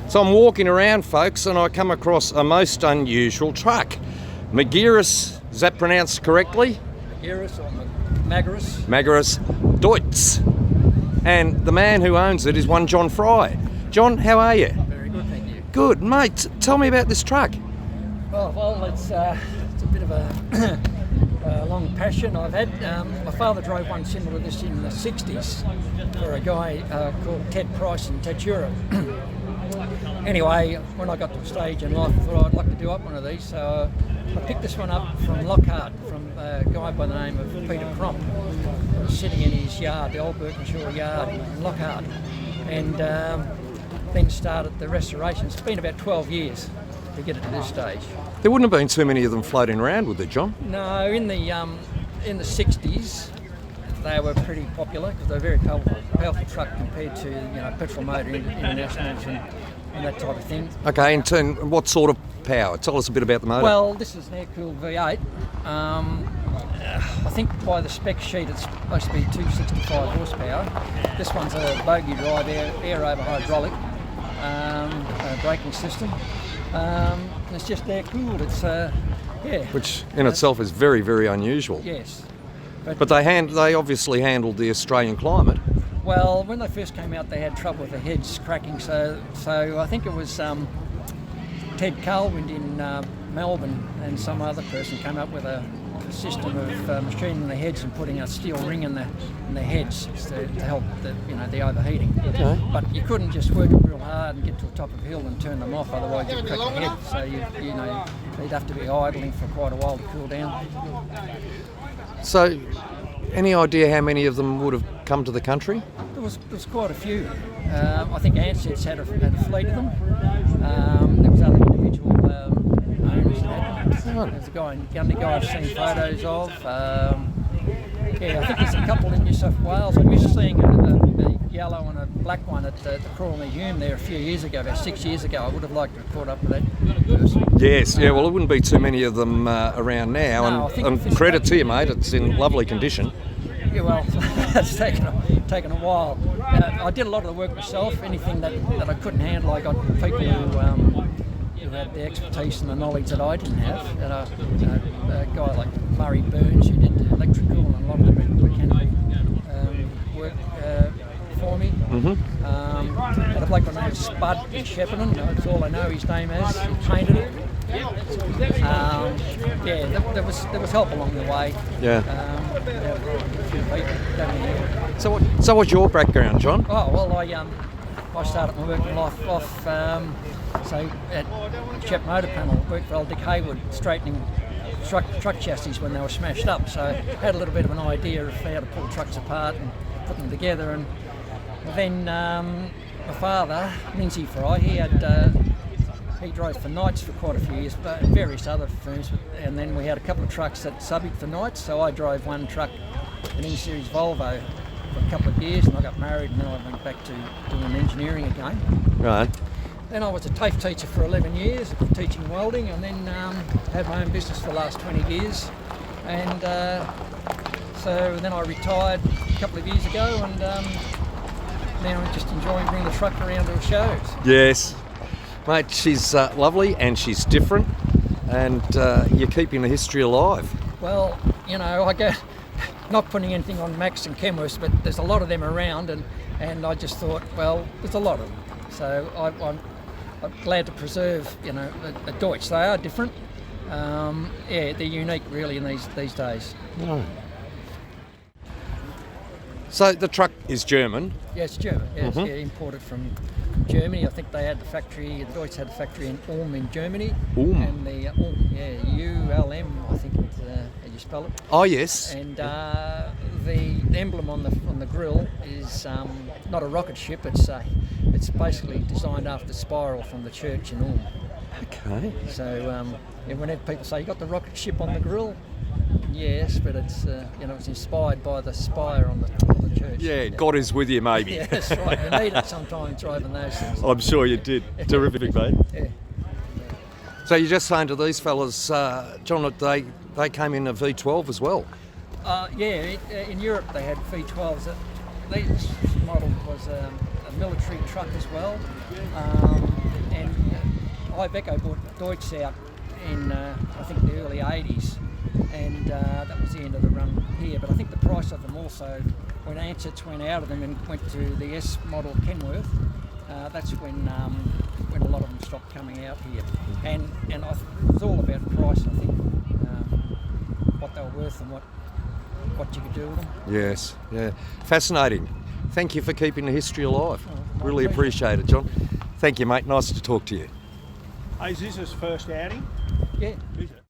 So I'm walking around, folks, and I come across a most unusual truck. Magirus, is that pronounced correctly? Magirus or Magirus. Magirus Deutz. And the man who owns it is one John Fry. John, how are you? Very good, thank you. Good, mate. Tell me about this truck. Well, it's a bit of a long passion I've had. My father drove one similar to this in the 60s for a guy called Ted Price in Tatura. Anyway, when I got to a stage in life, I thought I'd like to do up one of these, so I picked this one up from Lockhart, from a guy by the name of Peter Cromp, sitting in his yard, the old Birkinshaw yard in Lockhart, and then started the restoration. It's been about 12 years to get it to this stage. There wouldn't have been too many of them floating around with it, John? No, in the 60s, they were pretty popular because they're a very powerful truck compared to petrol motor internationals and that type of thing. Okay, in turn, what sort of power? Tell us a bit about the motor. Well, this is an air-cooled V8. I think by the spec sheet it's supposed to be 265 horsepower. This one's a bogie drive air over hydraulic braking system. It's just air-cooled. It's which in itself is very, very unusual. Yes. But they obviously handled the Australian climate. Well, when they first came out, they had trouble with the heads cracking. So I think it was Ted Carlwind in Melbourne and some other person came up with a system of machining the heads and putting a steel ring in the heads to help the overheating. Okay. But you couldn't just work them real hard and get to the top of the hill and turn them off, otherwise you'd crack the head. So they'd have to be idling for quite a while to cool down. So, any idea how many of them would have come to the country? There was quite a few. I think Ansets had a fleet of them. There was other individual owners that had them. There's a guy in Gundy I've seen photos of. I think there's a couple in New South Wales. I was seeing a yellow and a black one at the Coral Museum there a few years ago, about 6 years ago. I would have liked to have caught up with that person. Yes, well, it wouldn't be too many of them around now. No, and credit to you, mate, it's in lovely condition. Yeah, well, it's taken a while. I did a lot of the work myself. Anything that I couldn't handle, I got people who had the expertise and the knowledge that I didn't have. And a guy like Murray Burns, who did the electrical and a lot of the mechanical work for me. Mm-hmm. And a bloke by the name of Spud in Shepparton, that's all I know his name as. He painted it. There was help along the way. Yeah. A few people. So what's your background, John? Oh well, I started my working life off at Shep Motor Panel. Worked for old Dick Haywood, straightening truck chassis when they were smashed up. So I had a little bit of an idea of how to pull trucks apart and put them together. And then my father, Lindsay Fry, he drove for Knights for quite a few years, but various other firms. And then we had a couple of trucks that subbed for Knights. So I drove one truck, an E-Series Volvo, for a couple of years, and I got married, and then I went back to doing engineering again. Right. Then I was a TAFE teacher for 11 years, teaching welding, and then had my own business for the last 20 years. And so then I retired a couple of years ago, and now I'm just enjoying bringing the truck around to the shows. Yes. Mate, she's lovely and she's different, and you're keeping the history alive. Well, I go, not putting anything on Max and Kenworth, but there's a lot of them around, and I just thought, well, there's a lot of them. So I'm glad to preserve, a Deutz. They are different. They're unique really in these days. No. So the truck is German? Yeah, it's German. Yeah, Mm-hmm. Imported from Germany. I think they had the factory, Deutz had a factory in Ulm in Germany. Ulm? And the Ulm, ULM, I think it's how you spell it. Oh, yes. And the emblem on the grill is not a rocket ship. It's basically designed after the spiral from the church in Ulm. Okay. So whenever people say you got the rocket ship on the grill, yes, but it's it's inspired by the spire on the church. Yeah, God is with you, maybe. Yeah, that's right. You need it sometimes driving those things. I'm sure you did. Terrific, mate. Yeah. So you're just saying to these fellas, John, that they came in a V12 as well? In Europe they had V12s. This model was a military truck as well. and Iveco bought Deutz out in I think the early 80s, and that was the end of the run here. But I think the price of them also, when Ansett went out of them and went to the S model Kenworth, that's when a lot of them stopped coming out here. And it was all about price, I think, what they were worth and what you could do with them. Yes, yeah. Fascinating. Thank you for keeping the history alive. Oh, my Really pleasure. appreciate it, John. Thank you, mate. Nice to talk to you. Hey, is this his first outing? Yeah. Is it?